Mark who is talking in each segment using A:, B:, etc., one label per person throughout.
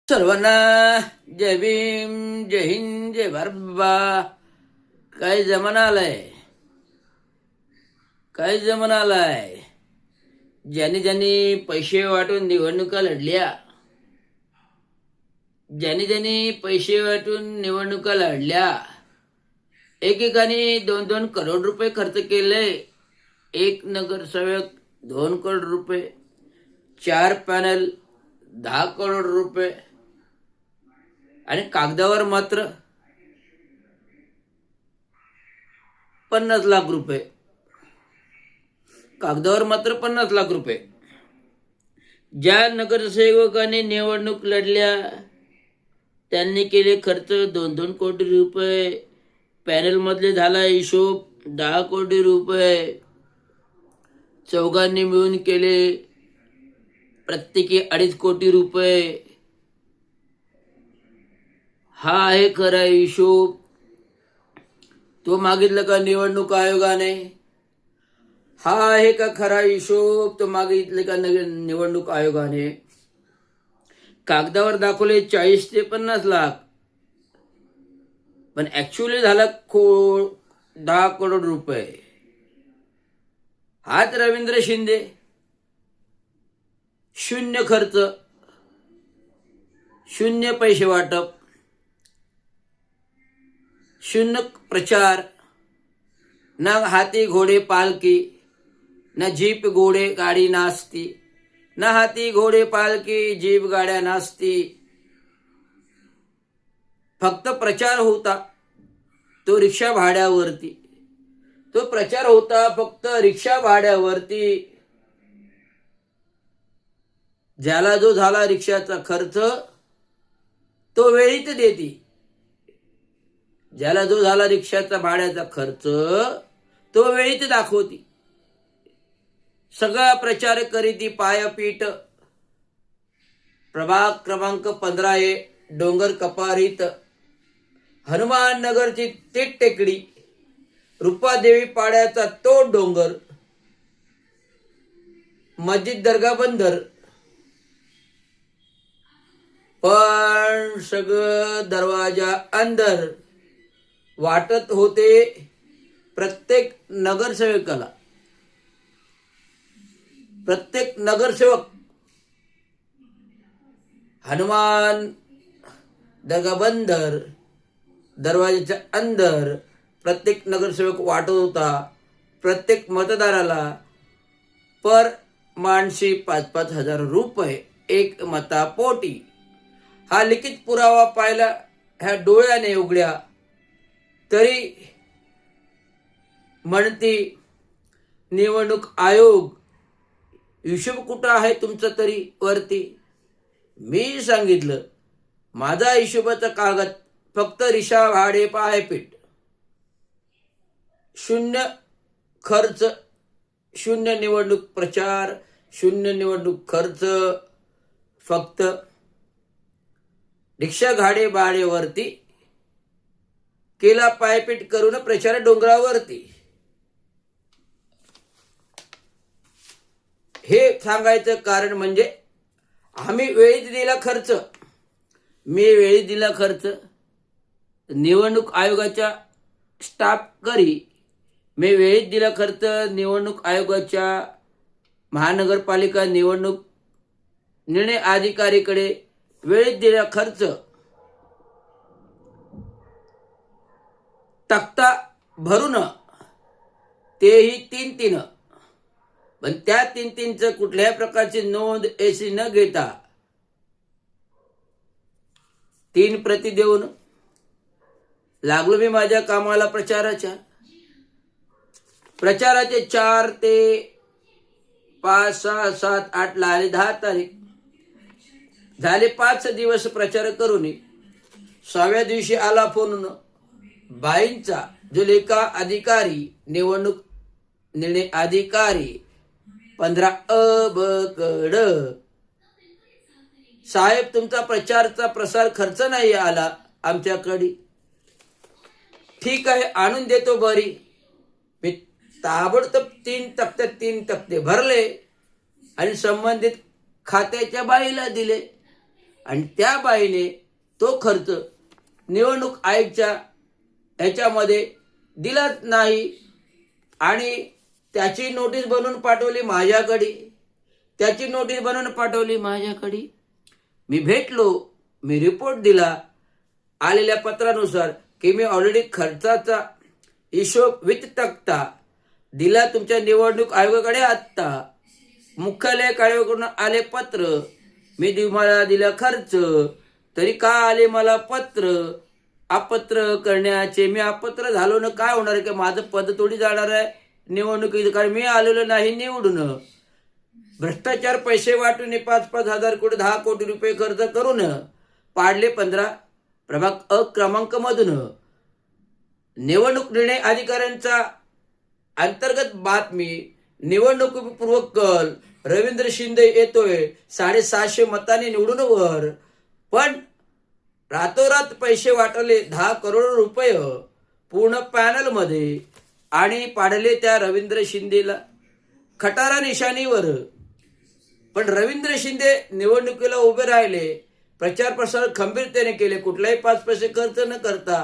A: सर्वांना जय भीम, जय हिंद, जय भारत बाबा. काय जमाना आलाय, काय जमाना आलाय. ज्यांनी ज्यांनी पैसे वाटून निवडणुका लढल्या, ज्यांनी ज्यांनी पैसे वाटून निवडणुका लढल्या, एकेकाने 2-2 करोड रुपये खर्च केले. एक नगरसेवक 2 करोड रुपये, 4 पॅनल 10 करोड रुपये, आणि कागदावर मात्र 50 लाख रुपये. कागदावर मात्र 50 लाख रुपये. ज्या नगरसेवकाने निवडणूक लढल्या त्यांनी केले खर्च 2-2 कोटी रुपये. पॅनलमधले झाला हिशोब 10 कोटी रुपये. चौघांनी मिळून केले प्रत्येकी 2.5 कोटी रुपये. हा आहे खरा हिशोब. तो मागितला का निवडणूक आयोगाने? हा आहे का खरा हिशोब? तो मागितले का निवडणूक आयोगाने? कागदावर दाखवले 40 ते 50 लाख, पण ऍक्च्युअली झाला 10 करोड रुपये. हाच रवींद्र शिंदे. शून्य खर्च, शून्य पैसे वाटप, शून्य प्रचार. ना हाती घोडे पालकी, ना जीप घोडे गाडी नाचती. ना हाती घोडे पालकी, जीप गाड्या नाचती. फक्त प्रचार होता तो रिक्षा भाड्यावरती. तो प्रचार होता फक्त रिक्षा भाड्यावरती. ज्याला जो झाला रिक्षाचा खर्च तो वेळीच देती. ज्याला जो झाला रिक्षाचा भाड्याचा खर्च तो वेळीच दाखवती. सगळा प्रचार करीती पायापीठ. प्रभाग क्रमांक 15 डोंगर कपारीत, हनुमान नगरची ती टेकडी, रुपादेवी पाड्याचा तो डोंगर, मस्जिद दर्गा बंदर. पण सगळं दरवाजा अंदर वाटत होते प्रत्येक नगरसेवकाला. प्रत्येक नगरसेवक हनुमान दर्गा बंदर दरवाजाच्या अंदर प्रत्येक नगरसेवक वाटत होता प्रत्येक मतदाराला पर माणशी 5-5 हजार रुपये एक मतापोटी. हा लिखित पुरावा पाहिला ह्या डोळ्याने उघड्या तरी म्हणती निवडणूक आयोग हिशोब कुठं आहे तुमचा तरी वरती. मी सांगितलं माझा हिशोबाचा कागद फक्त रिक्षा भाडे पायपीट, शून्य खर्च, शून्य निवडणूक प्रचार, शून्य निवडणूक खर्च. फक्त रिक्षा गाडे भाडेवरती केला पायपीट करून प्रचार डोंगरावरती. हे सांगायचं कारण म्हणजे आम्ही वेळीच दिला खर्च. मी वेळीच दिला खर्च. निवडणूक आयोगाच्या स्टाफ करी मी वेळीच दिला खर्च. निवडणूक आयोगाच्या महानगरपालिका निवडणूक निर्णय अधिकारीकडे वेळीच दिला खर्च. तक्ता भरून तेही 3-3, पण त्या 3-3चं कुठल्याही प्रकारची नोंद एसी न घेता 3 प्रती देऊन लागलो मी माझ्या कामाला. प्रचाराचे 4 ते 5, 6, 7, 8 ला आले 10 तारीख झाले. 5 दिवस प्रचार करून 6व्या दिवशी आला फोन बाईंचा, जो लेखा अधिकारी निवडणूक निर्णय अधिकारी 15 बकड. साहेब तुमचा प्रचारचा प्रसार खर्च नाही आला आमच्याकडे. ठीक आहे आणून देतो बरी. मी ताबडतोब 3 तक्ते भरले आणि संबंधित खात्याच्या बाईला दिले आणि त्या बाईने तो खर्च निवडणूक आयोगच्या ह्याच्यामध्ये दिलाच नाही आणि त्याची नोटीस बनवून पाठवली माझ्याकडे. त्याची नोटीस बनवून पाठवली माझ्याकडे. मी भेटलो, मी रिपोर्ट दिला आलेल्या पत्रानुसार की मी ऑलरेडी खर्चाचा हिशोब विथ तक्ता दिला तुमच्या निवडणूक आयोगाकडे. आत्ता मुख्यालय आयोगाकडून आले पत्र, मी तुम्हाला दिला खर्च, तरी का आले मला पत्र अपत्र करण्याचे. मी अपत्र झालो ना काय होणार आहे की माझं पद थोडी जाणार आहे निवडणुकीत, कारण मी आलेलो नाही निवडून. भ्रष्टाचार पैसे वाटून 5-5 हजार कोटी 10 कोटी रुपये खर्च करून पाडले 15 प्रभाग क्रमांक मधून. निवडणूक निर्णय अधिकाऱ्यांचा अंतर्गत बातमी, निवडणूकपूर्व कल, रवींद्र शिंदे येतोय 750 मतांनी निवडून वर, पण रातोरात पैसे वाटले 10 करोड रुपये पूर्ण पॅनलमध्ये आणि पाडले त्या रवींद्र शिंदेला खटारा निशाणीवर. पण रवींद्र शिंदे निवडणुकीला उभे राहिले, प्रचार प्रसार खंबीरतेने केले, कुठलाही 5 पैसे खर्च न करता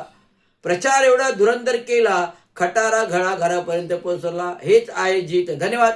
A: प्रचार एवढा धुरंधर केला, खटारा घरापर्यंत पोहोचला. हेच आहे जीत. धन्यवाद.